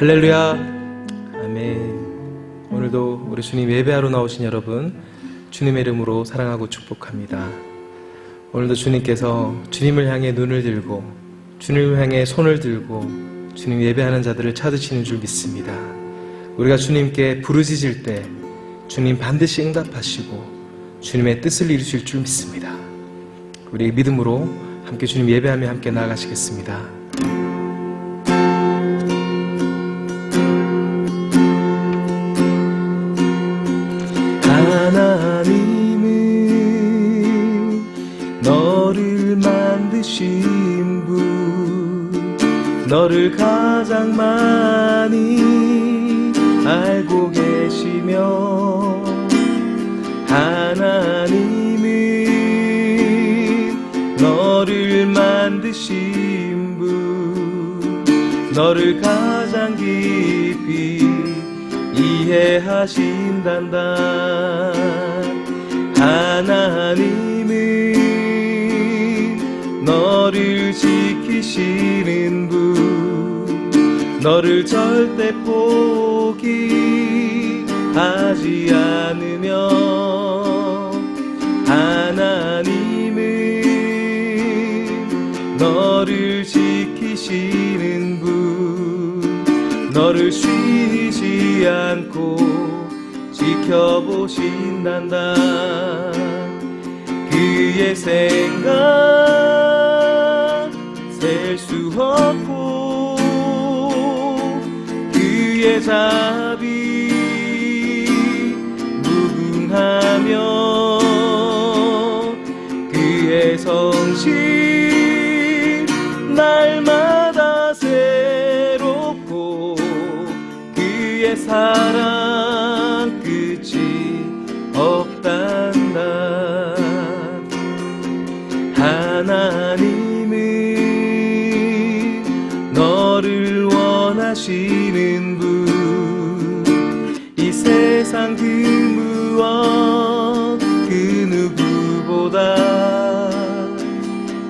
할렐루야. 아멘. 오늘도 우리 주님 예배하러 나오신 여러분 주님의 이름으로 사랑하고 축복합니다. 오늘도 주님께서 주님을 향해 눈을 들고 주님을 향해 손을 들고 주님 예배하는 자들을 찾으시는 줄 믿습니다. 우리가 주님께 부르짖을 때 주님 반드시 응답하시고 주님의 뜻을 이루실 줄 믿습니다. 우리 믿음으로 함께 주님 예배하며 함께 나아가시겠습니다. 하나님은 너를 만드신 분, 너를 가장 많이 알고 계시며, 하나님은 너를 만드신 분, 너를 가장 깊이 이해하신단다. 하나님은 너를 지키시는 분, 너를 절대 포기하지 않으며, 하나님은 너를 지키시는 분, 너를 쉬지 않고 지켜보신단다. 그의 생각 셀 수 없고 그의 자비 무궁하며, 그의 성실 날마다 새롭고 그의 사랑 끝이 없단다. 하나님은 너를 원하시는 분, 이 세상 그 무엇 그 누구보다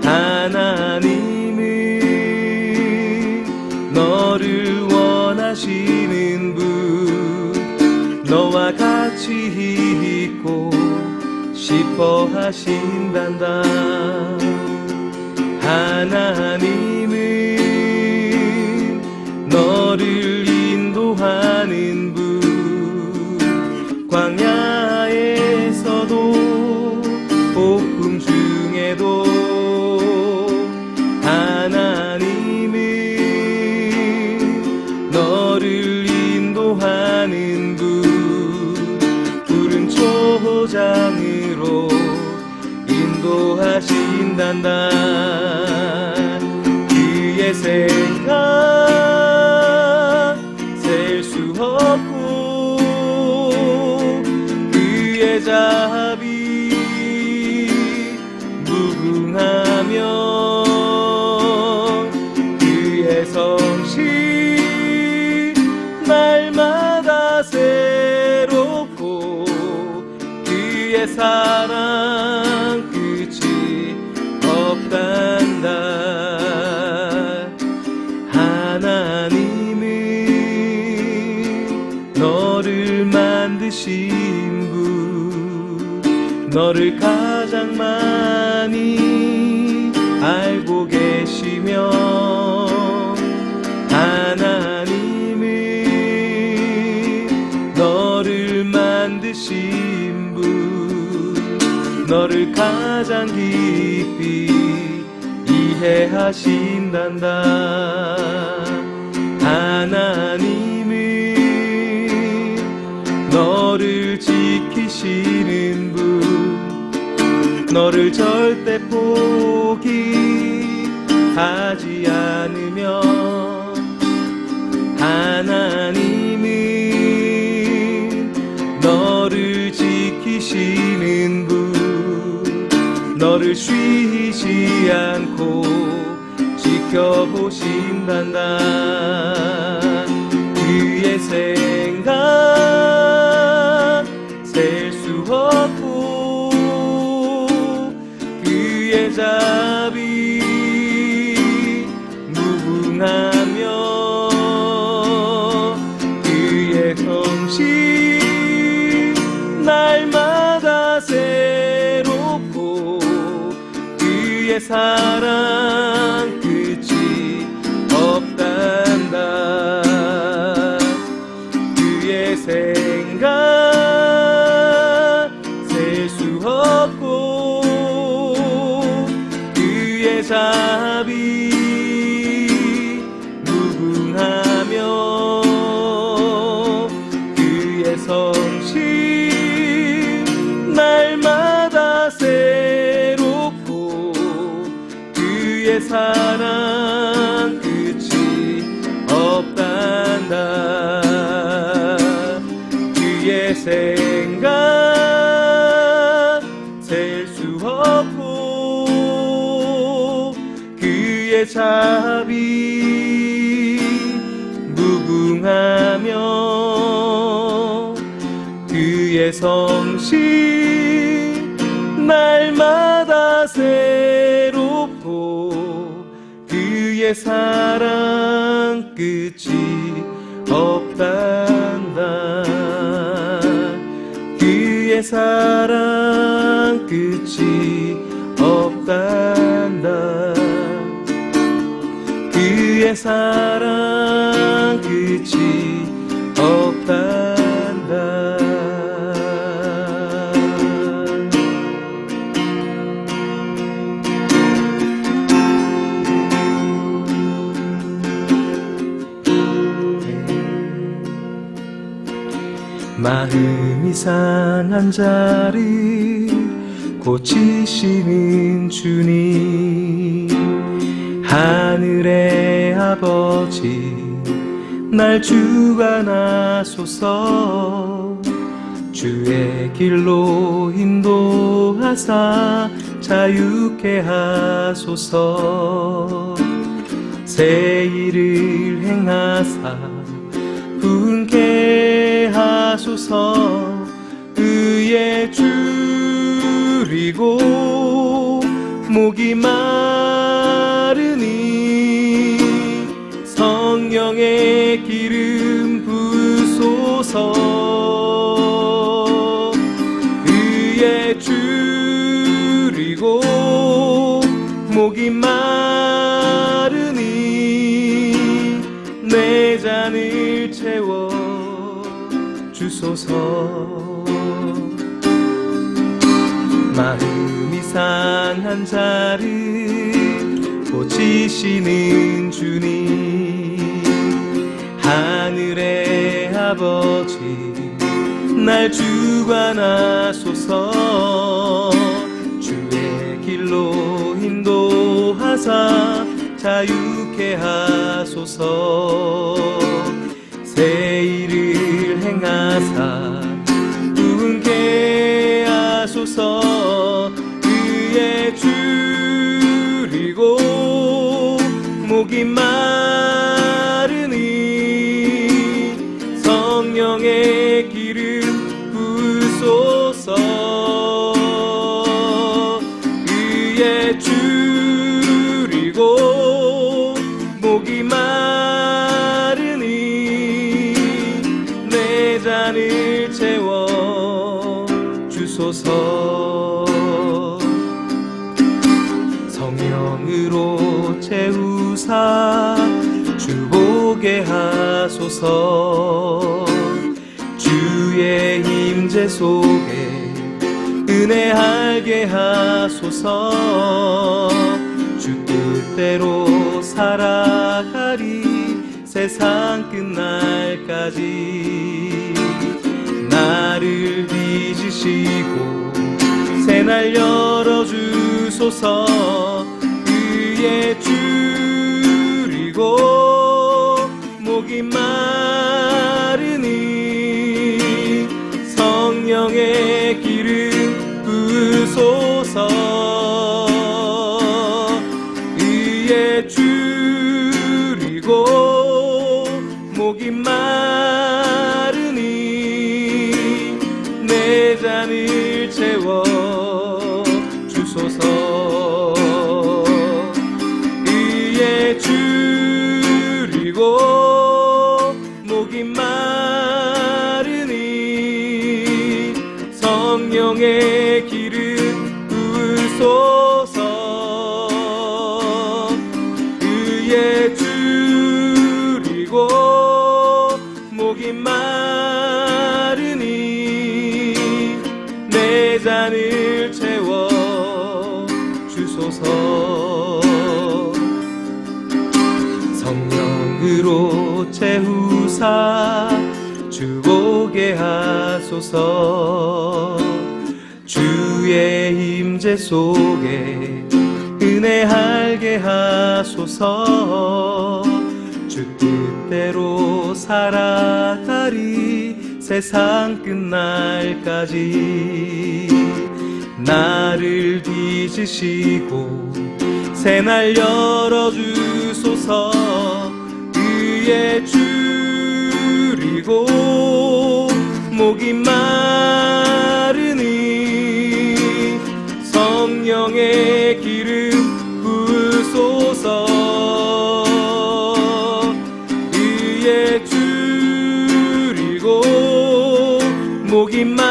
하나님은 너를 원하시는 분, 너와 같이 있고 싶어 하신단다. 하나님은 너를 인도하는 분, 광야에서도 폭풍 중에도 하나님은 너를 인도하는 분, 푸른 초장으로 인도하신단다. 그의 생각 셀 수 없고 그의 자비 무궁하며, 그의 성실 날마다 새롭고 그의 사랑 끝이 없단다. 하나님은 너를 만드신 분, 너를 가장 많이 알고 계시며, 하나님은 너를 만드신 분, 너를 가장 깊이 이해하신단다. 하나님은 너를 지키시는 분, 너를 절대 포기하지 않으며, 하나님은 너를 지키시는 분, 너를 쉬지 않고 지켜보신단다. 그의 생각 셀 수 없고 그의 자비 무궁하며, 자비 무궁하며 그의 성실 날마다 새롭고 그의 사랑 끝이 없단다. 그의 생각 셀 수 없고 그의 자비 무궁하며 그의 성실 날마다 새롭고 그의 사랑 끝이 없단다. 그의 사랑 끝이 없단다. 그의 사랑 끝이 없단다. 마음이 상한 자를 고치시는 주님, 하늘의 아버지 날 주관하소서. 주의 길로 인도하사 자유케 하소서. 새 일을 행하사 분케 하소서. 의에 줄이고 목이 마르니 성령의 기름 부소서. 의에 줄이고 목이 마르니 내 잔을 채워 주소서. 마음이 상한 자를 고치시는 주님, 하늘의 아버지 날 주관하소서. 주의 길로 인도하사 자유케 하소서. 새 일을 행하사 부흥케 하소서. 의에 줄이고 목이 마르니 성령의 기름 부소서. 의에 줄이고 목이 마르니 내 잔을 채워 주소서. 성령으로 채우사 주보게 하소서. 주의 임재 속에 은혜 알게 하소서. 주 뜻대로 살아가리 세상 끝날까지. 나를 빚으시고 새날 열어주소서. 의에 줄이고 목이 마르니 성령의 기름 부소서. 의에 줄이고 목이 마르니 내 잔을 채워 주소서. 의에 줄이고 목이 마르니 성령의 기름 부소서. 의에 줄이고 목이 채우사 주 보게 하소서. 주의 임재 속에 은혜 알게 하소서. 주 뜻대로 살아가리 세상 끝날까지. 나를 빚으시고 새날 열어주소서. 의에 줄이고 목이 마르니 성령의 기름 부으소서. 의에 줄이고 목이 마르니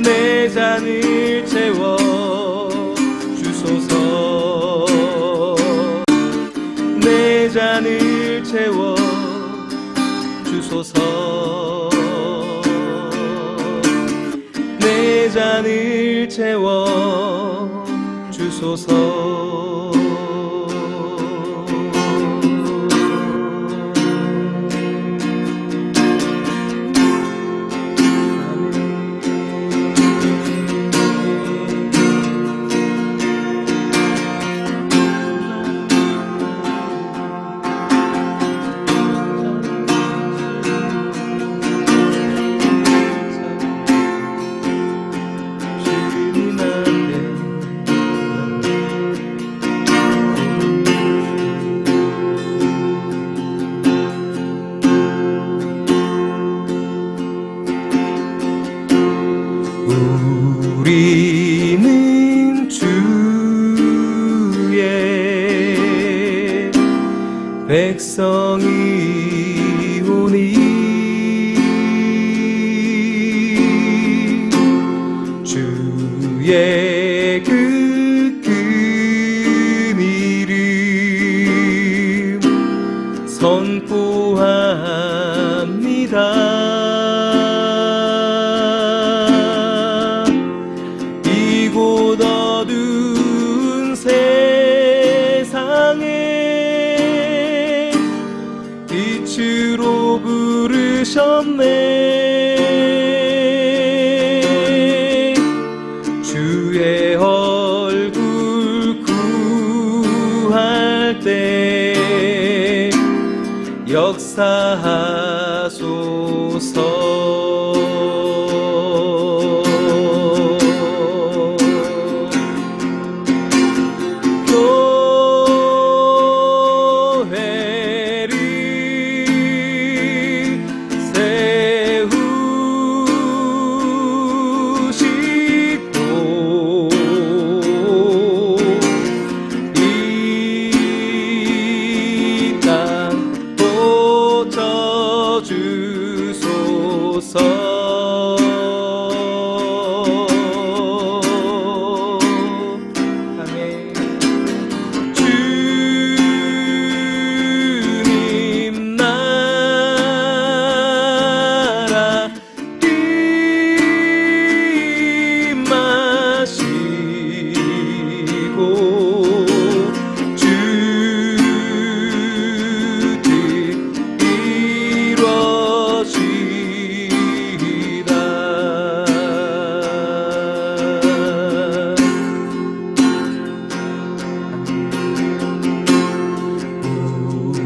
내 잔을 채워 주소서. 내 잔을 채워 주소서. 내 잔을 채워 주소서. 우리는 주의 백성이오니 주의 그 큰 이름 선포합니다. 이곳 어두운 세상에 빛으로 부르셨네. 주의 얼굴 구할 때 역사하소서. 주님 나라 임하시고 주 뜻 이루어지다.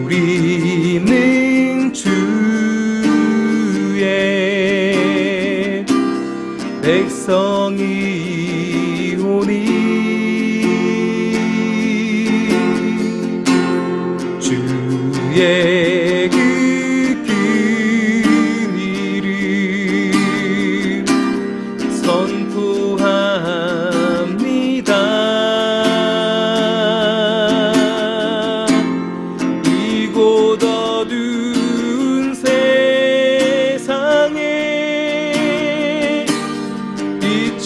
우리는 주의 백성이오니 주의 그 큰 이름 선포합니다. 이곳 어두운 세상에 빛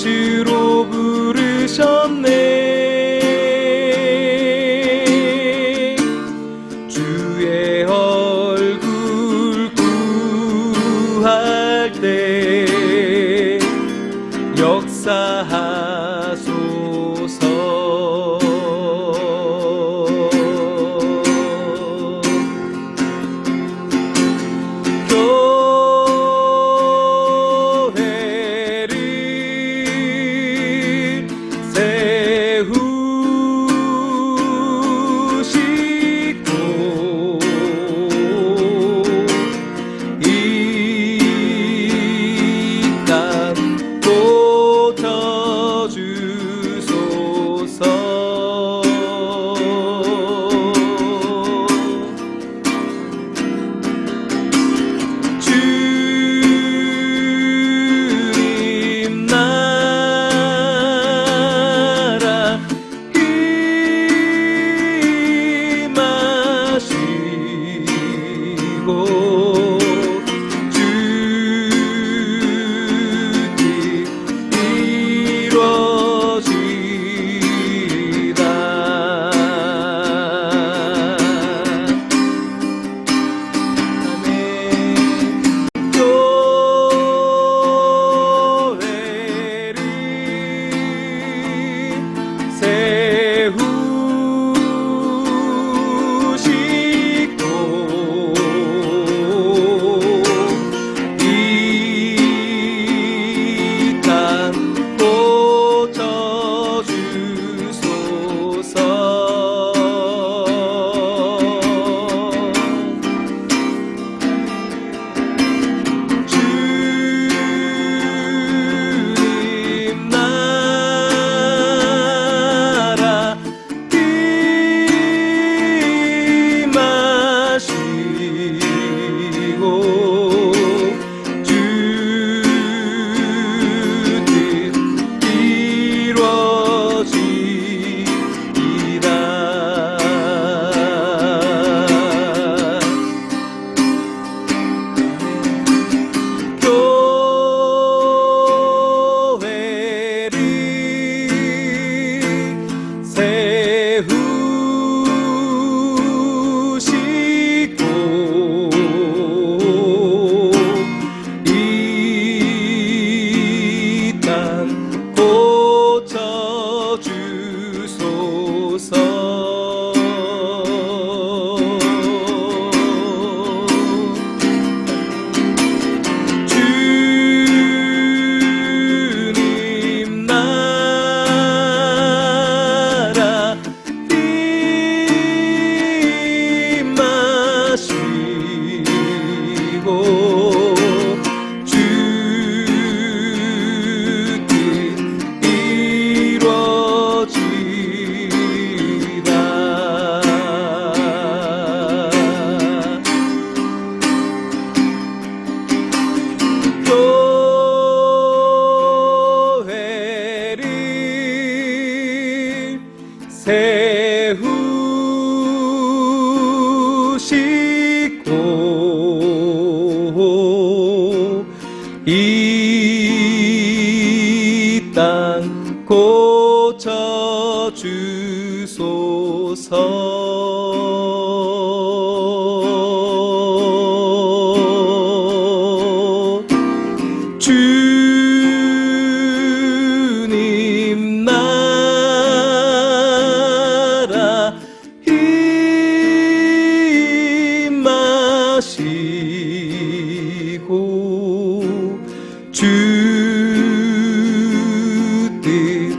세우시고 이 땅 고쳐 주소서. 주님 나라 임하시고 주 뜻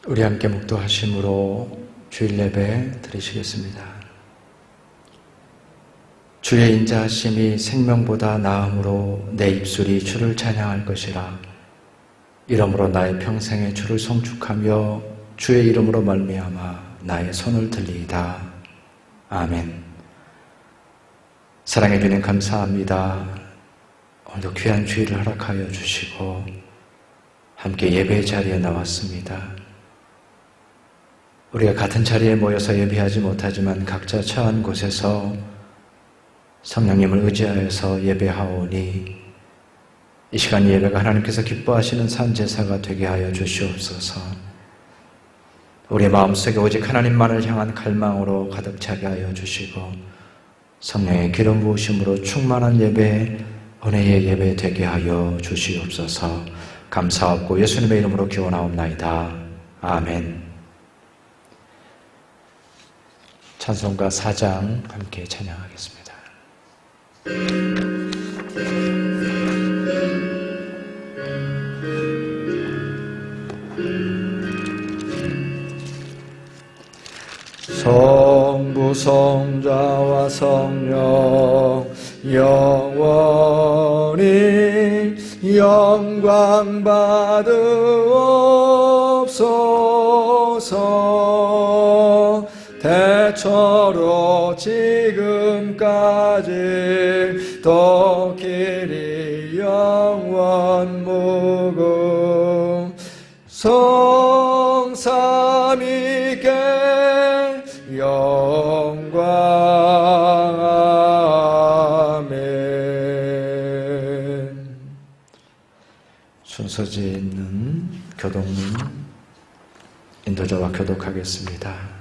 우리 함께 묵도하심으로 주일 예배 드리시겠습니다. 주의 인자하심이 생명보다 나음으로 내 입술이 주를 찬양할 것이라. 이러므로 나의 평생에 주를 송축하며 주의 이름으로 말미암아 나의 손을 들리이다. 아멘. 사랑의 주님 감사합니다. 오늘도 귀한 주일을 허락하여 주시고 함께 예배의 자리에 나왔습니다. 우리가 같은 자리에 모여서 예배하지 못하지만 각자 처한 곳에서 성령님을 의지하여서 예배하오니 이 시간 예배가 하나님께서 기뻐하시는 산제사가 되게 하여 주시옵소서. 우리의 마음속에 오직 하나님만을 향한 갈망으로 가득 차게 하여 주시고 성령의 기름 부으심으로 충만한 예배, 은혜의 예배 되게 하여 주시옵소서. 감사하옵고 예수님의 이름으로 기원하옵나이다. 아멘. 찬송가 4장 함께 찬양하겠습니다. 성부 성자와 성령 영원히 영광 받으옵소서. 대처로 지금까지 또 길이 영원 무궁 성삼위께 영광. 아멘. 순서지에 있는 교독문 인도자와 교독하겠습니다.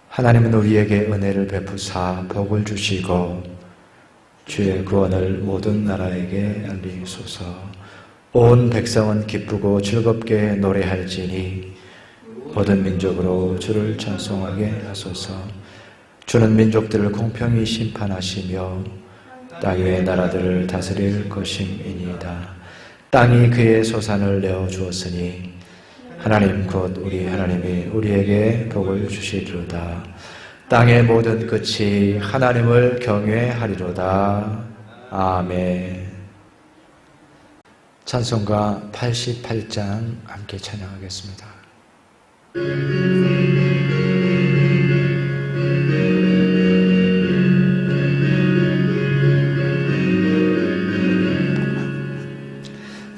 하나님은 우리에게 은혜를 베푸사 복을 주시고 주의 구원을 모든 나라에게 알리소서. 온 백성은 기쁘고 즐겁게 노래할지니 모든 민족으로 주를 찬송하게 하소서. 주는 민족들을 공평히 심판하시며 땅 위의 나라들을 다스릴 것임이니이다. 땅이 그의 소산을 내어 주었으니 하나님 곧 우리 하나님이 우리에게 복을 주시리로다. 땅의 모든 끝이 하나님을 경외하리로다. 아멘. 찬송가 88장 함께 찬양하겠습니다.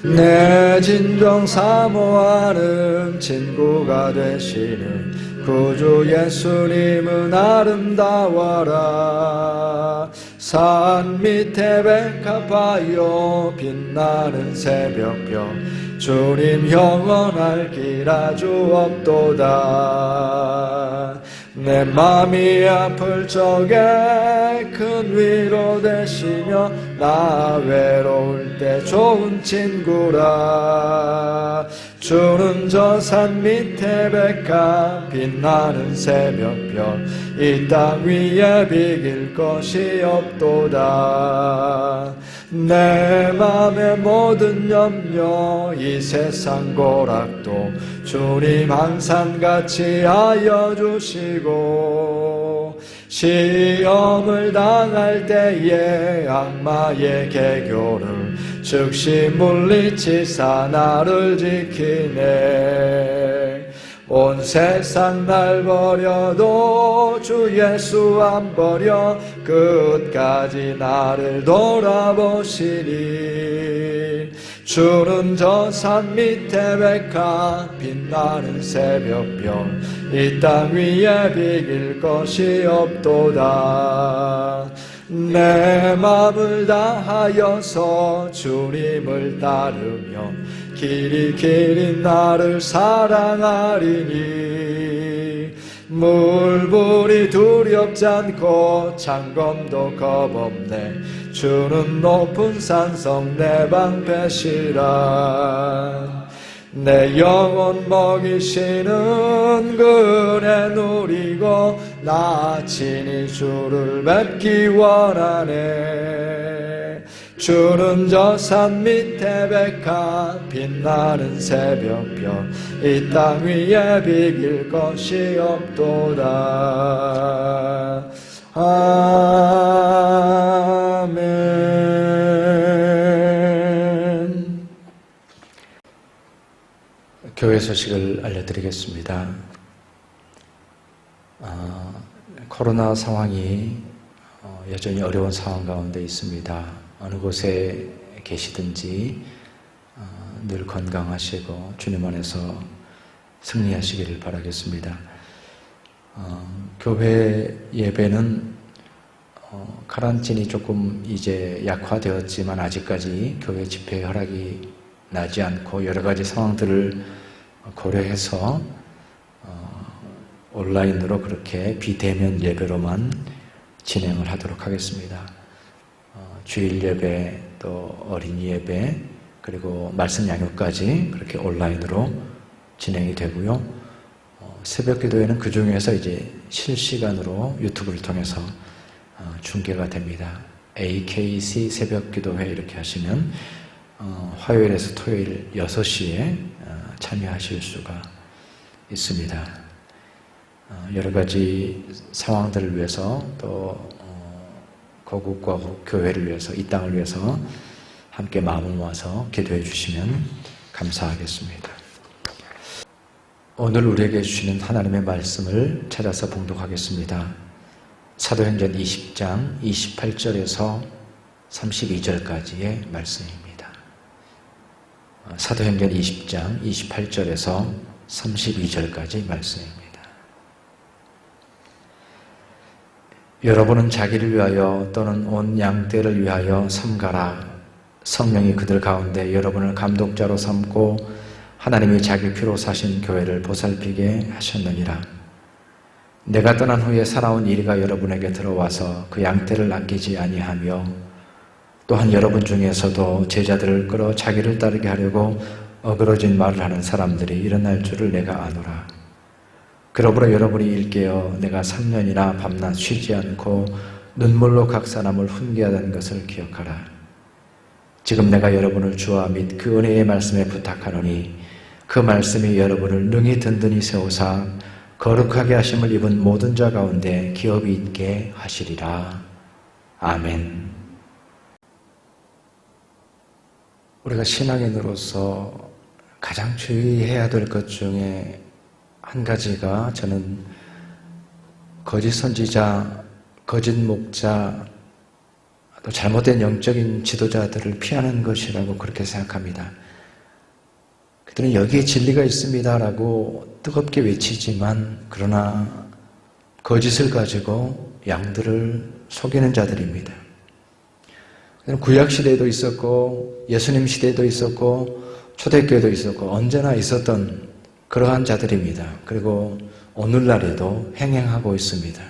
내 진정 사모하는 친구가 되시는 구주 예수님은 아름다워라. 산 밑에 백합하여 빛나는 새벽별 주님 영원할 길 아주 없도다. 내 맘이 아플 적에 큰 위로 되시며 나 외로울 때 좋은 친구라. 주는 저 산 밑에 백합 빛나는 새벽별 이 땅 위에 비길 것이 없도다. 내 맘의 모든 염려 이 세상 고락도 주님 항상 같이 하여 주시고 시험을 당할 때에 악마의 개교를 즉시 물리치사 나를 지키네. 온 세상 날 버려도 주 예수 안 버려 끝까지 나를 돌아보시니. 주는 저 산 밑에 백합 빛나는 새벽별 이 땅 위에 비길 것이 없도다. 내 맘을 다하여서 주님을 따르며 길이 길이 나를 사랑하리니. 물불이 두렵지 않고 창검도 겁없네. 주는 높은 산성 내 방패시라. 내 영혼 먹이시는 그 은혜 누리고 나 친히 주를 뵙기 원하네. 주는 저 산 밑에 백합 빛나는 새벽별 이 땅 위에 비길 것이 없도다. 아멘. 교회 소식을 알려드리겠습니다. 코로나 상황이 여전히 어려운 상황 가운데 있습니다. 어느 곳에 계시든지 늘 건강하시고 주님 안에서 승리하시기를 바라겠습니다. 교회 예배는 카란틴이 조금 이제 약화되었지만 아직까지 교회 집회 허락이 나지 않고 여러 가지 상황들을 고려해서 온라인으로 그렇게 비대면 예배로만 진행을 하도록 하겠습니다. 주일 예배, 또 어린이 예배, 그리고 말씀 양육까지 그렇게 온라인으로 진행이 되고요. 새벽 기도회는 그 중에서 이제 실시간으로 유튜브를 통해서 중계가 됩니다. AKC 새벽 기도회 이렇게 하시면 화요일에서 토요일 6시에 참여하실 수가 있습니다. 여러 가지 상황들을 위해서 또 고국과 교회를 위해서 이 땅을 위해서 함께 마음을 모아서 기도해 주시면 감사하겠습니다. 오늘 우리에게 주시는 하나님의 말씀을 찾아서 봉독하겠습니다. 사도행전 20장 28절에서 32절까지의 말씀입니다. 사도행전 20장 28절에서 32절까지 말씀입니다. 여러분은 자기를 위하여 또는 온 양떼를 위하여 삼가라. 성령이 그들 가운데 여러분을 감독자로 삼고 하나님이 자기 피로 사신 교회를 보살피게 하셨느니라. 내가 떠난 후에 살아온 이리가 여러분에게 들어와서 그 양떼를 아끼지 아니하며 또한 여러분 중에서도 제자들을 끌어 자기를 따르게 하려고 어그러진 말을 하는 사람들이 일어날 줄을 내가 아노라. 그러므로 여러분이 일깨어 내가 3년이나 밤낮 쉬지 않고 눈물로 각 사람을 훈계하던 것을 기억하라. 지금 내가 여러분을 주와 및 그 은혜의 말씀에 부탁하노니 그 말씀이 여러분을 능히 든든히 세우사 거룩하게 하심을 입은 모든 자 가운데 기업이 있게 하시리라. 아멘. 우리가 신앙인으로서 가장 주의해야 될 것 중에 한 가지가 저는 거짓 선지자, 거짓 목자, 또 잘못된 영적인 지도자들을 피하는 것이라고 그렇게 생각합니다. 그들은 여기에 진리가 있습니다라고 뜨겁게 외치지만 그러나 거짓을 가지고 양들을 속이는 자들입니다. 구약 시대에도 있었고 예수님 시대에도 있었고 초대교회도 있었고 언제나 있었던 그러한 자들입니다. 그리고 오늘날에도 행행하고 있습니다.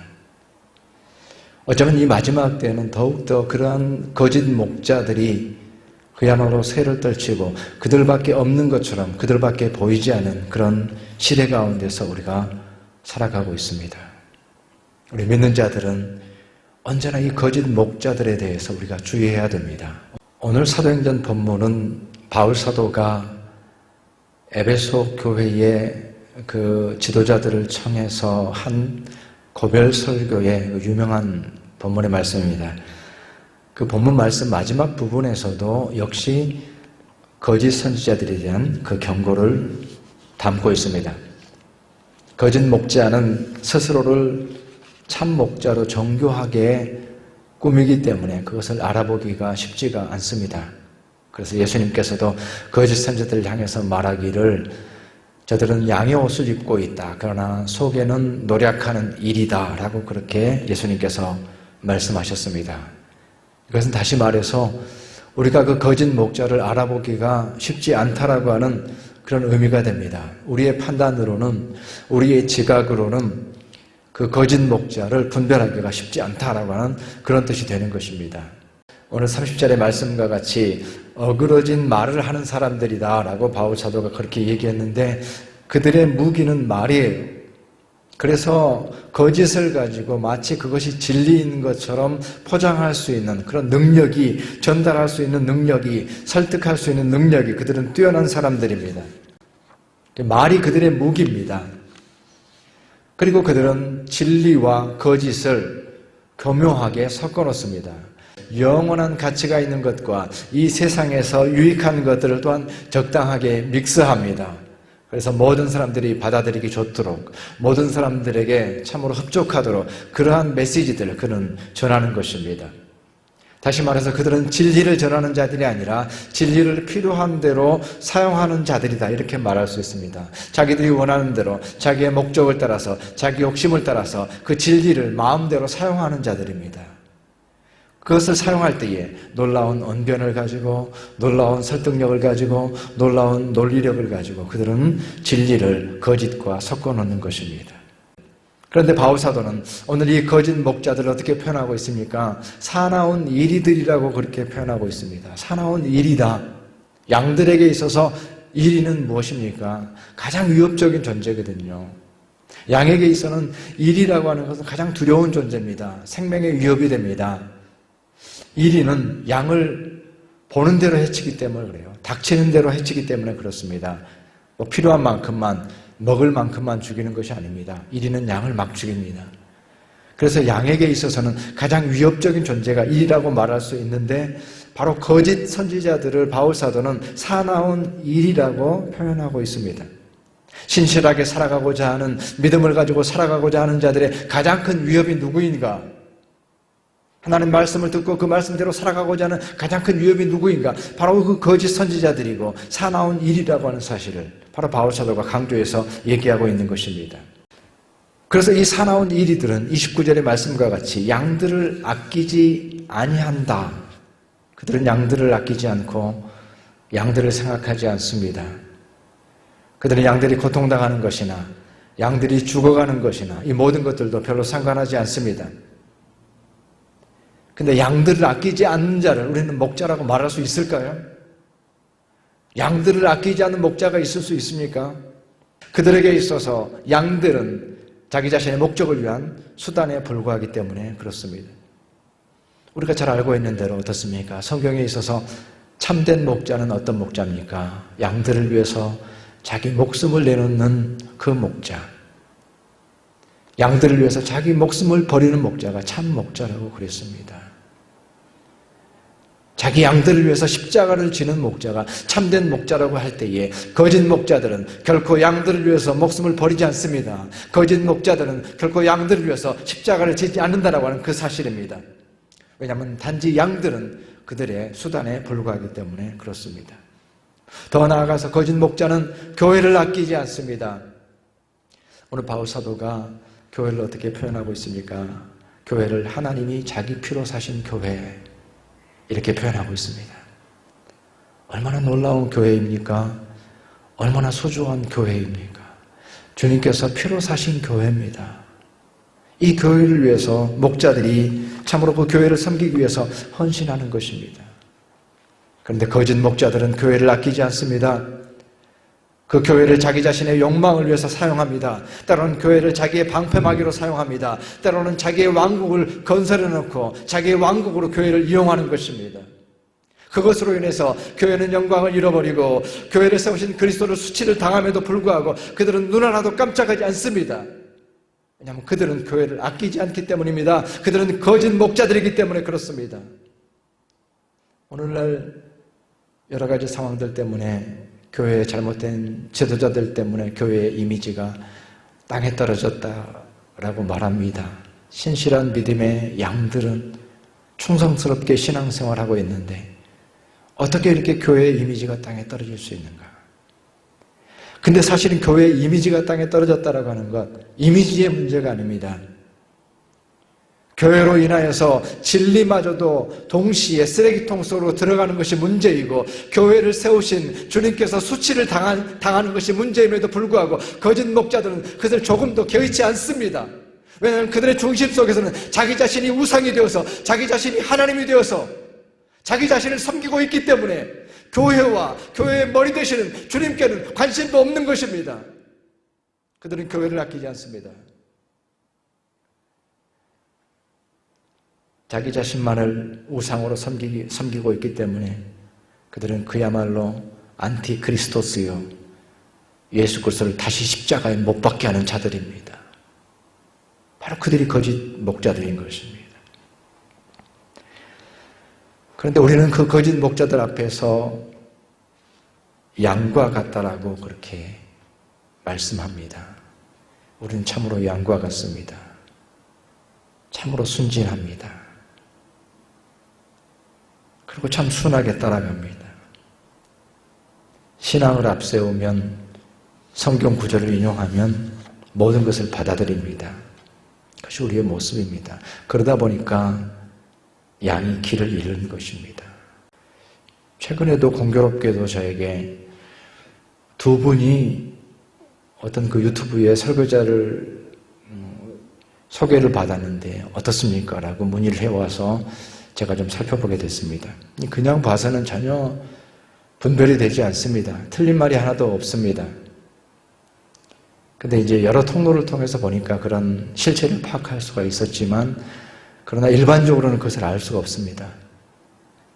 어쩌면 이 마지막 때는 더욱더 그러한 거짓 목자들이 그야말로 새를 떨치고 그들밖에 없는 것처럼 그들밖에 보이지 않는 그런 시대 가운데서 우리가 살아가고 있습니다. 우리 믿는 자들은 언제나 이 거짓 목자들에 대해서 우리가 주의해야 됩니다. 오늘 사도행전 본문은 바울 사도가 에베소 교회의 그 지도자들을 청해서 한 고별 설교의 유명한 본문의 말씀입니다. 그 본문 말씀 마지막 부분에서도 역시 거짓 선지자들에 대한 그 경고를 담고 있습니다. 거짓 목자는 스스로를 참 목자로 정교하게 꾸미기 때문에 그것을 알아보기가 쉽지가 않습니다. 그래서 예수님께서도 거짓 선지자들을 향해서 말하기를 저들은 양의 옷을 입고 있다. 그러나 속에는 노력하는 일이다. 라고 그렇게 예수님께서 말씀하셨습니다. 이것은 다시 말해서 우리가 그 거짓 목자를 알아보기가 쉽지 않다라고 하는 그런 의미가 됩니다. 우리의 판단으로는, 우리의 지각으로는 그 거짓 목자를 분별하기가 쉽지 않다라고 하는 그런 뜻이 되는 것입니다. 오늘 30절의 말씀과 같이 어그러진 말을 하는 사람들이다 라고 바울 사도가 그렇게 얘기했는데 그들의 무기는 말이에요. 그래서 거짓을 가지고 마치 그것이 진리인 것처럼 포장할 수 있는 그런 능력이, 전달할 수 있는 능력이, 설득할 수 있는 능력이 그들은 뛰어난 사람들입니다. 말이 그들의 무기입니다. 그리고 그들은 진리와 거짓을 교묘하게 섞어 놓습니다. 영원한 가치가 있는 것과 이 세상에서 유익한 것들을 또한 적당하게 믹스합니다. 그래서 모든 사람들이 받아들이기 좋도록, 모든 사람들에게 참으로 흡족하도록 그러한 메시지들을 그는 전하는 것입니다. 다시 말해서 그들은 진리를 전하는 자들이 아니라 진리를 필요한 대로 사용하는 자들이다 이렇게 말할 수 있습니다. 자기들이 원하는 대로 자기의 목적을 따라서 자기 욕심을 따라서 그 진리를 마음대로 사용하는 자들입니다. 그것을 사용할 때에 놀라운 언변을 가지고 놀라운 설득력을 가지고 놀라운 논리력을 가지고 그들은 진리를 거짓과 섞어 놓는 것입니다. 그런데 바울 사도는 오늘 이 거짓 목자들을 어떻게 표현하고 있습니까? 사나운 이리들이라고 그렇게 표현하고 있습니다. 사나운 이리다. 양들에게 있어서 이리는 무엇입니까? 가장 위협적인 존재거든요. 양에게 있어서는 이리라고 하는 것은 가장 두려운 존재입니다. 생명의 위협이 됩니다. 이리는 양을 보는 대로 해치기 때문에 그래요. 닥치는 대로 해치기 때문에 그렇습니다. 뭐 필요한 만큼만, 먹을 만큼만 죽이는 것이 아닙니다. 이리는 양을 막 죽입니다. 그래서 양에게 있어서는 가장 위협적인 존재가 이리라고 말할 수 있는데 바로 거짓 선지자들을 바울 사도는 사나운 이리라고 표현하고 있습니다. 신실하게 살아가고자 하는, 믿음을 가지고 살아가고자 하는 자들의 가장 큰 위협이 누구인가? 하나님 말씀을 듣고 그 말씀대로 살아가고자 하는 가장 큰 위협이 누구인가? 바로 그 거짓 선지자들이고 사나운 일이라고 하는 사실을 바로 바울 사도가 강조해서 얘기하고 있는 것입니다. 그래서 이 사나운 이리들은 29절의 말씀과 같이 양들을 아끼지 아니한다. 그들은 양들을 아끼지 않고 양들을 생각하지 않습니다. 그들은 양들이 고통당하는 것이나 양들이 죽어가는 것이나 이 모든 것들도 별로 상관하지 않습니다. 근데 양들을 아끼지 않는 자를 우리는 목자라고 말할 수 있을까요? 양들을 아끼지 않는 목자가 있을 수 있습니까? 그들에게 있어서 양들은 자기 자신의 목적을 위한 수단에 불과하기 때문에 그렇습니다. 우리가 잘 알고 있는 대로 어떻습니까? 성경에 있어서 참된 목자는 어떤 목자입니까? 양들을 위해서 자기 목숨을 내놓는 그 목자. 양들을 위해서 자기 목숨을 버리는 목자가 참 목자라고 그랬습니다. 자기 양들을 위해서 십자가를 지는 목자가 참된 목자라고 할 때에 거짓 목자들은 결코 양들을 위해서 목숨을 버리지 않습니다. 거짓 목자들은 결코 양들을 위해서 십자가를 지지 않는다라고 하는 그 사실입니다. 왜냐하면 단지 양들은 그들의 수단에 불과하기 때문에 그렇습니다. 더 나아가서 거짓 목자는 교회를 아끼지 않습니다. 오늘 바울 사도가 교회를 어떻게 표현하고 있습니까? 교회를 하나님이 자기 피로 사신 교회, 이렇게 표현하고 있습니다. 얼마나 놀라운 교회입니까? 얼마나 소중한 교회입니까? 주님께서 피로 사신 교회입니다. 이 교회를 위해서 목자들이 참으로 그 교회를 섬기기 위해서 헌신하는 것입니다. 그런데 거짓 목자들은 교회를 아끼지 않습니다. 그 교회를 자기 자신의 욕망을 위해서 사용합니다. 때로는 교회를 자기의 방패막이로 사용합니다. 때로는 자기의 왕국을 건설해 놓고 자기의 왕국으로 교회를 이용하는 것입니다. 그것으로 인해서 교회는 영광을 잃어버리고 교회를 세우신 그리스도를 수치를 당함에도 불구하고 그들은 눈 하나도 깜짝하지 않습니다. 왜냐하면 그들은 교회를 아끼지 않기 때문입니다. 그들은 거짓 목자들이기 때문에 그렇습니다. 오늘날 여러 가지 상황들 때문에 교회의 잘못된 지도자들 때문에 교회의 이미지가 땅에 떨어졌다라고 말합니다. 신실한 믿음의 양들은 충성스럽게 신앙생활하고 있는데 어떻게 이렇게 교회의 이미지가 땅에 떨어질 수 있는가? 근데 사실은 교회의 이미지가 땅에 떨어졌다라고 하는 것, 이미지의 문제가 아닙니다. 교회로 인하여서 진리마저도 동시에 쓰레기통 속으로 들어가는 것이 문제이고 교회를 세우신 주님께서 수치를 당하는 것이 문제임에도 불구하고 거짓 목자들은 그들 조금도 개의치 않습니다. 왜냐하면 그들의 중심 속에서는 자기 자신이 우상이 되어서 자기 자신이 하나님이 되어서 자기 자신을 섬기고 있기 때문에 교회와 교회의 머리 되시는 주님께는 관심도 없는 것입니다. 그들은 교회를 아끼지 않습니다. 자기 자신만을 우상으로 섬기고 있기 때문에 그들은 그야말로 안티크리스토스요, 예수 그리스도를 다시 십자가에 못 박게 하는 자들입니다. 바로 그들이 거짓 목자들인 것입니다. 그런데 우리는 그 거짓 목자들 앞에서 양과 같다라고 그렇게 말씀합니다. 우리는 참으로 양과 같습니다. 참으로 순진합니다. 그리고 참 순하게 따라갑니다. 신앙을 앞세우면 성경 구절을 인용하면 모든 것을 받아들입니다. 그것이 우리의 모습입니다. 그러다 보니까 양이 길을 잃은 것입니다. 최근에도 공교롭게도 저에게 두 분이 어떤 그 유튜브에 설교자를 소개를 받았는데 어떻습니까? 라고 문의를 해와서 제가 좀 살펴보게 됐습니다. 그냥 봐서는 전혀 분별이 되지 않습니다. 틀린 말이 하나도 없습니다. 근데 이제 여러 통로를 통해서 보니까 그런 실체를 파악할 수가 있었지만 그러나 일반적으로는 그것을 알 수가 없습니다.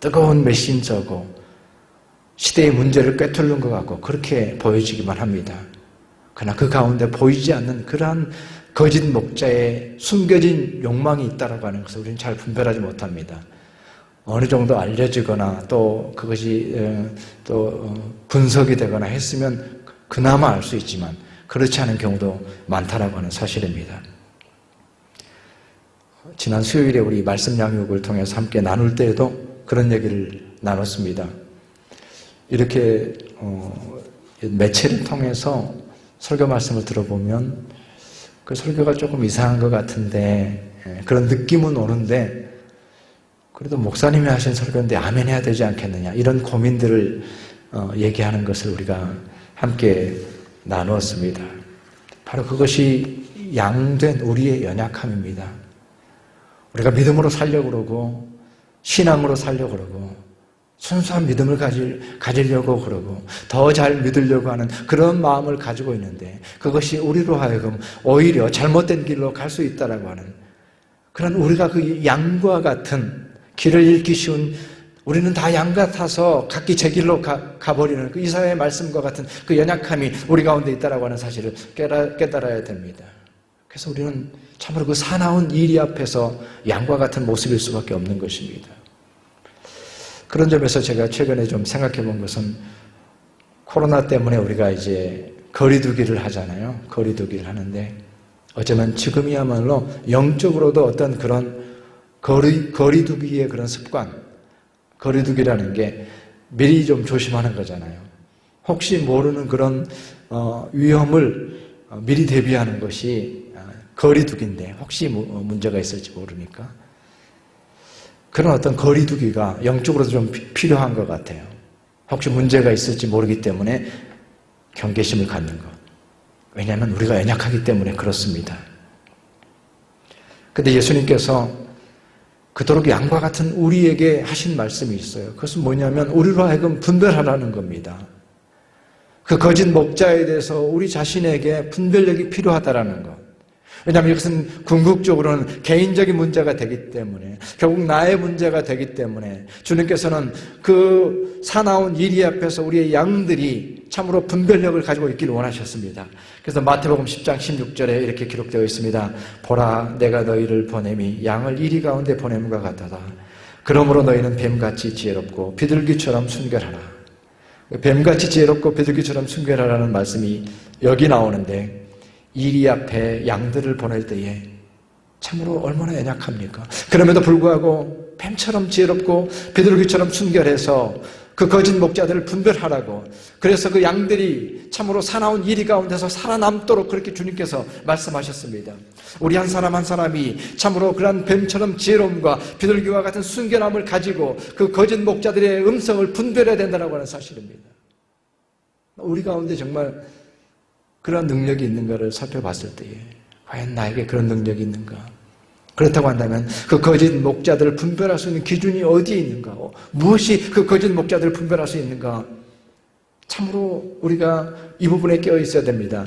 뜨거운 메신저고 시대의 문제를 꿰뚫는 것 같고 그렇게 보여지기만 합니다. 그러나 그 가운데 보이지 않는 그러한 거짓 목자의 숨겨진 욕망이 있다고 하는 것을 우리는 잘 분별하지 못합니다. 어느 정도 알려지거나 또 그것이 또 분석이 되거나 했으면 그나마 알 수 있지만 그렇지 않은 경우도 많다라고 하는 사실입니다. 지난 수요일에 우리 말씀 양육을 통해서 함께 나눌 때에도 그런 얘기를 나눴습니다. 이렇게 매체를 통해서 설교 말씀을 들어보면 그 설교가 조금 이상한 것 같은데 그런 느낌은 오는데 그래도 목사님이 하신 설교인데 아멘 해야 되지 않겠느냐 이런 고민들을 얘기하는 것을 우리가 함께 나누었습니다. 바로 그것이 양된 우리의 연약함입니다. 우리가 믿음으로 살려고 그러고 신앙으로 살려고 그러고 순수한 믿음을 가지려고 그러고 더 잘 믿으려고 하는 그런 마음을 가지고 있는데 그것이 우리로 하여금 오히려 잘못된 길로 갈 수 있다라고 하는 그런 우리가 그 양과 같은 길을 잃기 쉬운 우리는 다 양 같아서 각기 제 길로 가버리는 그 이사야의 말씀과 같은 그 연약함이 우리 가운데 있다라고 하는 사실을 깨달아야 됩니다. 그래서 우리는 참으로 그 사나운 일이 앞에서 양과 같은 모습일 수밖에 없는 것입니다. 그런 점에서 제가 최근에 좀 생각해 본 것은 코로나 때문에 우리가 이제 거리두기를 하잖아요. 거리두기를 하는데 어쩌면 지금이야말로 영적으로도 어떤 그런 거리두기의 그런 습관, 거리두기라는 게 미리 좀 조심하는 거잖아요. 혹시 모르는 그런 위험을 미리 대비하는 것이 거리두기인데 혹시 문제가 있을지 모르니까 그런 어떤 거리두기가 영적으로도 좀 필요한 것 같아요. 혹시 문제가 있을지 모르기 때문에 경계심을 갖는 것. 왜냐하면 우리가 연약하기 때문에 그렇습니다. 그런데 예수님께서 그토록 양과 같은 우리에게 하신 말씀이 있어요. 그것은 뭐냐면 우리로 하여금 분별하라는 겁니다. 그 거짓 목자에 대해서 우리 자신에게 분별력이 필요하다라는 것. 왜냐하면 이것은 궁극적으로는 개인적인 문제가 되기 때문에 결국 나의 문제가 되기 때문에 주님께서는 그 사나운 이리 앞에서 우리의 양들이 참으로 분별력을 가지고 있기를 원하셨습니다. 그래서 마태복음 10장 16절에 이렇게 기록되어 있습니다. 보라 내가 너희를 보냄이 양을 이리 가운데 보냄과 같도다. 그러므로 너희는 뱀같이 지혜롭고 비둘기처럼 순결하라. 뱀같이 지혜롭고 비둘기처럼 순결하라는 말씀이 여기 나오는데 이리 앞에 양들을 보낼 때에 참으로 얼마나 연약합니까? 그럼에도 불구하고 뱀처럼 지혜롭고 비둘기처럼 순결해서 그 거짓 목자들을 분별하라고 그래서 그 양들이 참으로 사나운 이리 가운데서 살아남도록 그렇게 주님께서 말씀하셨습니다. 우리 한 사람 한 사람이 참으로 그러한 뱀처럼 지혜로움과 비둘기와 같은 순결함을 가지고 그 거짓 목자들의 음성을 분별해야 된다고 하는 사실입니다. 우리 가운데 정말 그런 능력이 있는가를 살펴봤을 때에 과연 나에게 그런 능력이 있는가? 그렇다고 한다면 그 거짓 목자들을 분별할 수 있는 기준이 어디에 있는가? 무엇이 그 거짓 목자들을 분별할 수 있는가? 참으로 우리가 이 부분에 깨어 있어야 됩니다.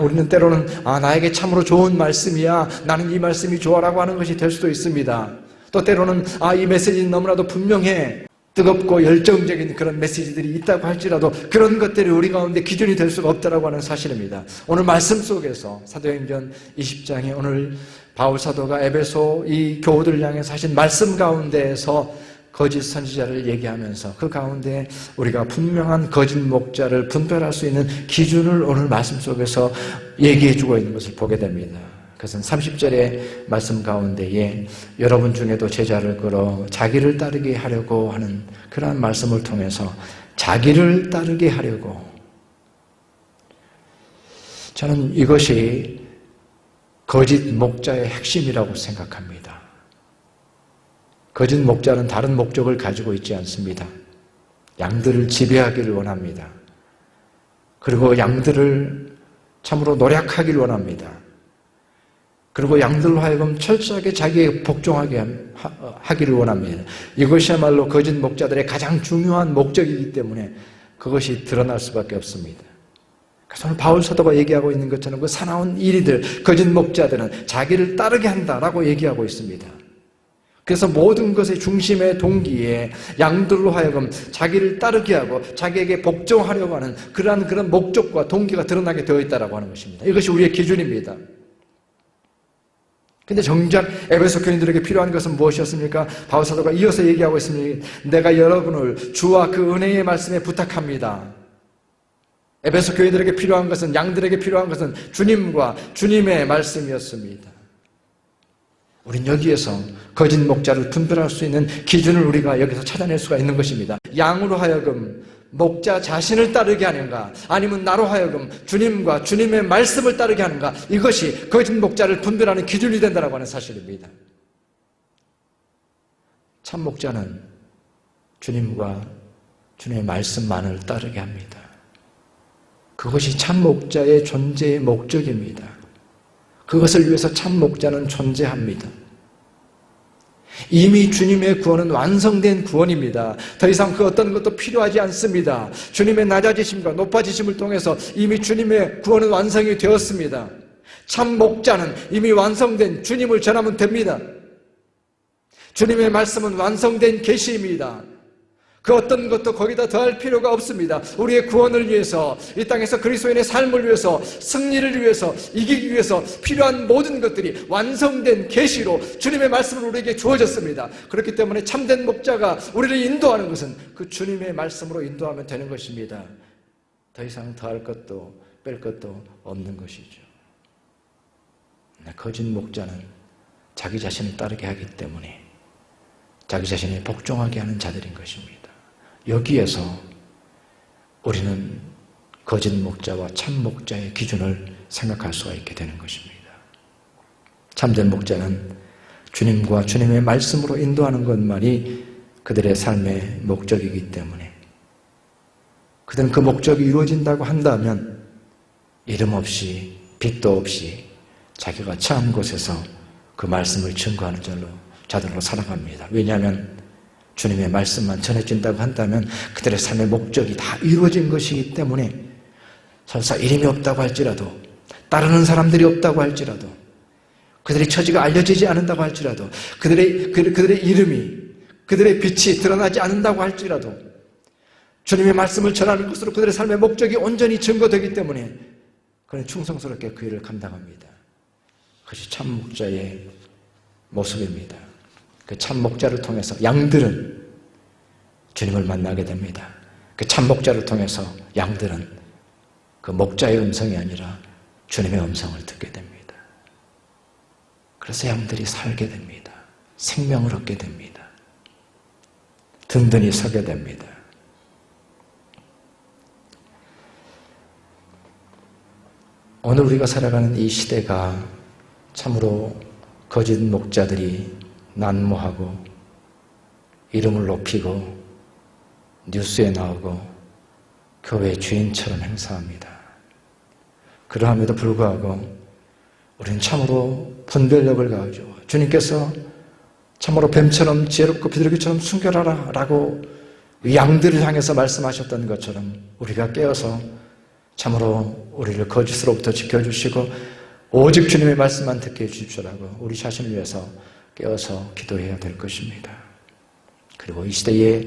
우리는 때로는 나에게 참으로 좋은 말씀이야. 나는 이 말씀이 좋아라고 하는 것이 될 수도 있습니다. 또 때로는 이 메시지는 너무나도 분명해. 뜨겁고 열정적인 그런 메시지들이 있다고 할지라도 그런 것들이 우리 가운데 기준이 될 수가 없다라고 하는 사실입니다. 오늘 말씀 속에서 사도행전 20장에 오늘 바울 사도가 에베소 이 교우들을 향해서 하신 말씀 가운데에서 거짓 선지자를 얘기하면서 그 가운데 우리가 분명한 거짓 목자를 분별할 수 있는 기준을 오늘 말씀 속에서 얘기해주고 있는 것을 보게 됩니다. 그것은 30절의 말씀 가운데에 여러분 중에도 제자를 끌어 자기를 따르게 하려고 하는 그러한 말씀을 통해서 자기를 따르게 하려고 저는 이것이 거짓 목자의 핵심이라고 생각합니다. 거짓 목자는 다른 목적을 가지고 있지 않습니다. 양들을 지배하기를 원합니다. 그리고 양들을 참으로 노력하기를 원합니다. 그리고 양들로 하여금 철저하게 자기에게 복종하게 하기를 원합니다. 이것이야말로 거짓 목자들의 가장 중요한 목적이기 때문에 그것이 드러날 수밖에 없습니다. 그래서 오늘 바울 사도가 얘기하고 있는 것처럼 그 사나운 이리들, 거짓 목자들은 자기를 따르게 한다라고 얘기하고 있습니다. 그래서 모든 것의 중심의 동기에 양들로 하여금 자기를 따르게 하고 자기에게 복종하려고 하는 그런 목적과 동기가 드러나게 되어 있다라고 하는 것입니다. 이것이 우리의 기준입니다. 근데 정작 에베소 교인들에게 필요한 것은 무엇이었습니까? 바울 사도가 이어서 얘기하고 있습니다. 내가 여러분을 주와 그 은혜의 말씀에 부탁합니다. 에베소 교인들에게 필요한 것은 양들에게 필요한 것은 주님과 주님의 말씀이었습니다. 우린 여기에서 거짓 목자를 분별할 수 있는 기준을 우리가 여기서 찾아낼 수가 있는 것입니다. 양으로 하여금 목자 자신을 따르게 하는가 아니면 나로 하여금 주님과 주님의 말씀을 따르게 하는가 이것이 거짓 목자를 분별하는 기준이 된다고 하는 사실입니다. 참 목자는 주님과 주님의 말씀만을 따르게 합니다. 그것이 참 목자의 존재의 목적입니다. 그것을 위해서 참 목자는 존재합니다. 이미 주님의 구원은 완성된 구원입니다. 더 이상 그 어떤 것도 필요하지 않습니다. 주님의 낮아지심과 높아지심을 통해서 이미 주님의 구원은 완성이 되었습니다. 참 목자는 이미 완성된 주님을 전하면 됩니다. 주님의 말씀은 완성된 계시입니다. 그 어떤 것도 거기다 더할 필요가 없습니다. 우리의 구원을 위해서, 이 땅에서 그리스도인의 삶을 위해서, 승리를 위해서, 이기기 위해서 필요한 모든 것들이 완성된 계시로 주님의 말씀을 우리에게 주어졌습니다. 그렇기 때문에 참된 목자가 우리를 인도하는 것은 그 주님의 말씀으로 인도하면 되는 것입니다. 더 이상 더할 것도 뺄 것도 없는 것이죠. 거짓 목자는 자기 자신을 따르게 하기 때문에 자기 자신에 복종하게 하는 자들인 것입니다. 여기에서 우리는 거짓 목자와 참 목자의 기준을 생각할 수가 있게 되는 것입니다. 참된 목자는 주님과 주님의 말씀으로 인도하는 것만이 그들의 삶의 목적이기 때문에 그들은 그 목적이 이루어진다고 한다면 이름 없이 빚도 없이 자기가 처한 곳에서 그 말씀을 증거하는 자들로 살아갑니다. 왜냐하면 주님의 말씀만 전해진다고 한다면 그들의 삶의 목적이 다 이루어진 것이기 때문에 설사 이름이 없다고 할지라도, 따르는 사람들이 없다고 할지라도, 그들의 처지가 알려지지 않는다고 할지라도, 그들의 이름이, 그들의 빛이 드러나지 않는다고 할지라도 주님의 말씀을 전하는 것으로 그들의 삶의 목적이 온전히 증거되기 때문에 그는 충성스럽게 그 일을 감당합니다. 그것이 참 목자의 모습입니다. 그 참 목자를 통해서 양들은 주님을 만나게 됩니다. 그 참 목자를 통해서 양들은 그 목자의 음성이 아니라 주님의 음성을 듣게 됩니다. 그래서 양들이 살게 됩니다. 생명을 얻게 됩니다. 든든히 서게 됩니다. 오늘 우리가 살아가는 이 시대가 참으로 거짓 목자들이 난무하고 이름을 높이고 뉴스에 나오고 교회 주인처럼 행사합니다. 그러함에도 불구하고 우리는 참으로 분별력을 가지고 주님께서 참으로 뱀처럼 지혜롭고 비둘기처럼 순결하라 라고 양들을 향해서 말씀하셨던 것처럼 우리가 깨어서 참으로 우리를 거짓으로부터 지켜주시고 오직 주님의 말씀만 듣게 해주십시오라고 우리 자신을 위해서 깨어서 기도해야 될 것입니다. 그리고 이 시대에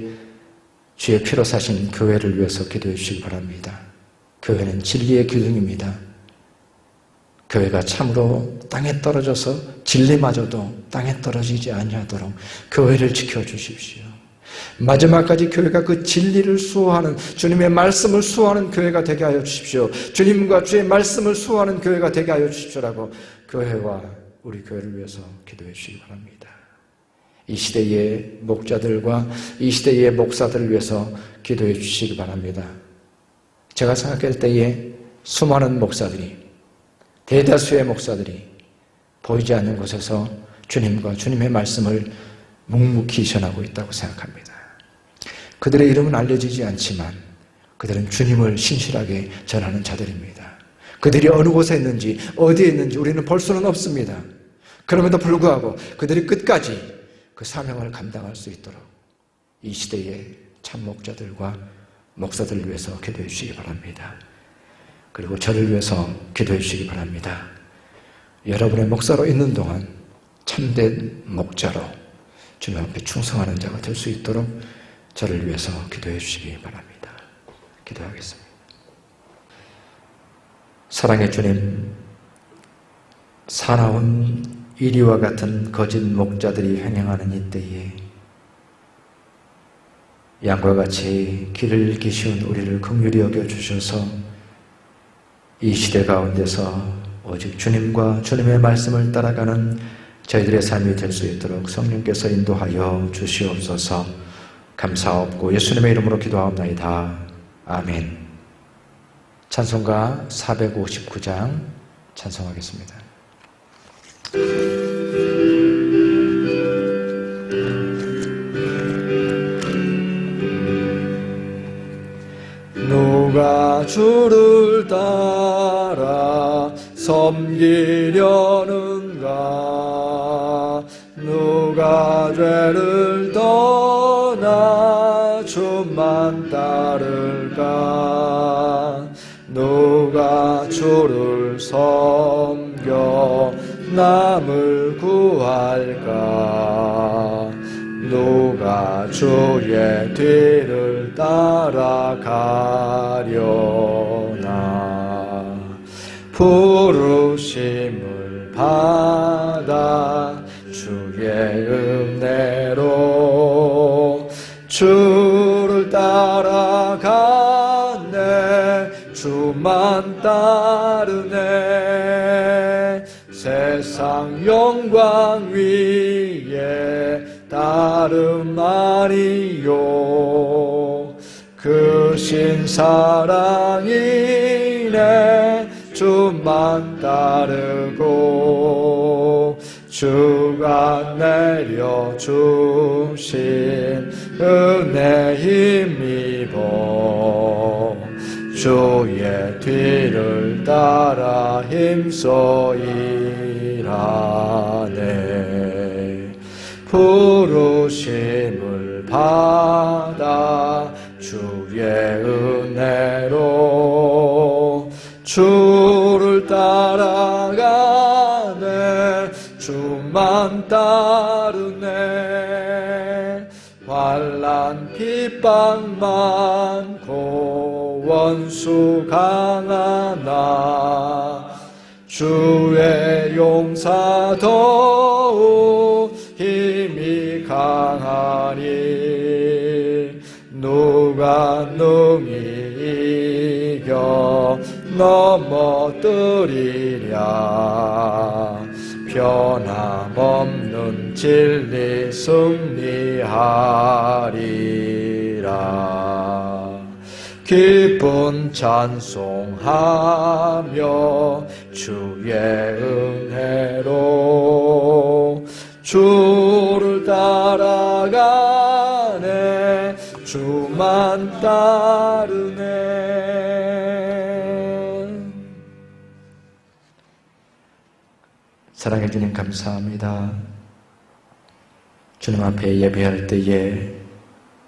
주의 피로 사신 교회를 위해서 기도해 주시기 바랍니다. 교회는 진리의 기둥입니다. 교회가 참으로 땅에 떨어져서 진리마저도 땅에 떨어지지 아니하도록 교회를 지켜주십시오. 마지막까지 교회가 그 진리를 수호하는, 주님의 말씀을 수호하는 교회가 되게 하여 주십시오. 주님과 주의 말씀을 수호하는 교회가 되게 하여 주십시오라고 교회와 우리 교회를 위해서 기도해 주시기 바랍니다. 이 시대의 목자들과 이 시대의 목사들을 위해서 기도해 주시기 바랍니다. 제가 생각할 때에 수많은 목사들이, 대다수의 목사들이 보이지 않는 곳에서 주님과 주님의 말씀을 묵묵히 전하고 있다고 생각합니다. 그들의 이름은 알려지지 않지만 그들은 주님을 신실하게 전하는 자들입니다. 그들이 어느 곳에 있는지 어디에 있는지 우리는 볼 수는 없습니다. 그럼에도 불구하고 그들이 끝까지 그 사명을 감당할 수 있도록 이 시대의 참 목자들과 목사들을 위해서 기도해 주시기 바랍니다. 그리고 저를 위해서 기도해 주시기 바랍니다. 여러분의 목사로 있는 동안 참된 목자로 주님 앞에 충성하는 자가 될 수 있도록 저를 위해서 기도해 주시기 바랍니다. 기도하겠습니다. 사랑의 주님, 사나운 이리와 같은 거짓 목자들이 행행하는 이때에 양과 같이 길을 잃기 쉬운 우리를 긍휼히 여겨주셔서 이 시대 가운데서 오직 주님과 주님의 말씀을 따라가는 저희들의 삶이 될 수 있도록 성령께서 인도하여 주시옵소서. 감사옵고 예수님의 이름으로 기도하옵나이다. 아멘. 찬송가 459장 찬송하겠습니다. 누가 주를 따라 섬기려는가? 누가 누가 죄를 떠나 주만 따를까? 누가 주를 섬겨 남을 구할까? 누가 주의 뒤를 따라가려나? 부르심을 받아 주의 은혜로 주를 따라가네. 주만 따르네. 세상 영광 위에 다름 아니요. 그 신사랑이네. 주만 따르고 주가 내려주신 은혜 힘입어 주의 뒤를 따라 힘써 일하네. 부르심을 받아 주의 은혜로 주를 따라가네. 주만 따르네. 환난 핍박 많고 원수 강하나 주의 용사 더욱 힘이 강하니 누가 능히 이겨 넘어뜨리랴. 변함없는 진리 승리하리라. 기쁜 찬송하며 주의 은혜로 주를 따라가네. 주만 따르네. 사랑해 주님 감사합니다. 주님 앞에 예배할 때에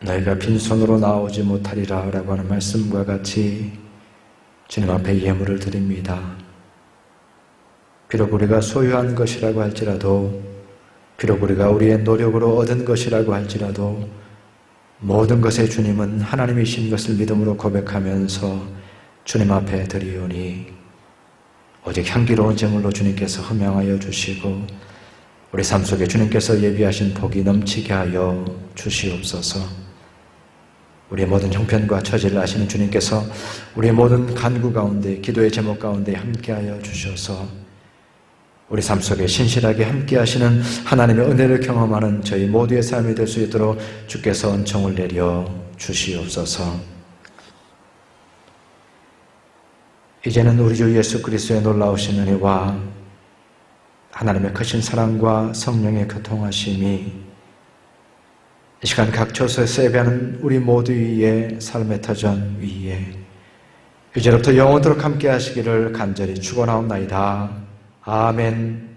너희가 빈손으로 나오지 못하리라 라고 하는 말씀과 같이 주님 앞에 예물을 드립니다. 비록 우리가 소유한 것이라고 할지라도, 비록 우리가 우리의 노력으로 얻은 것이라고 할지라도 모든 것의 주님은 하나님이신 것을 믿음으로 고백하면서 주님 앞에 드리오니 오직 향기로운 제물로 주님께서 흠양하여 주시고 우리 삶 속에 주님께서 예비하신 복이 넘치게 하여 주시옵소서. 우리의 모든 형편과 처지를 아시는 주님께서 우리의 모든 간구 가운데, 기도의 제목 가운데 함께하여 주셔서 우리 삶 속에 신실하게 함께하시는 하나님의 은혜를 경험하는 저희 모두의 삶이 될 수 있도록 주께서 은총을 내려 주시옵소서. 이제는 우리 주 예수 그리스도의 놀라우신 은혜와 하나님의 크신 사랑과 성령의 교통하심이 이 시간 각 처소에서 예배하는 우리 모두의 삶의 터전 위에 이제부터 영원토록 함께 하시기를 간절히 축원하옵나이다. 아멘.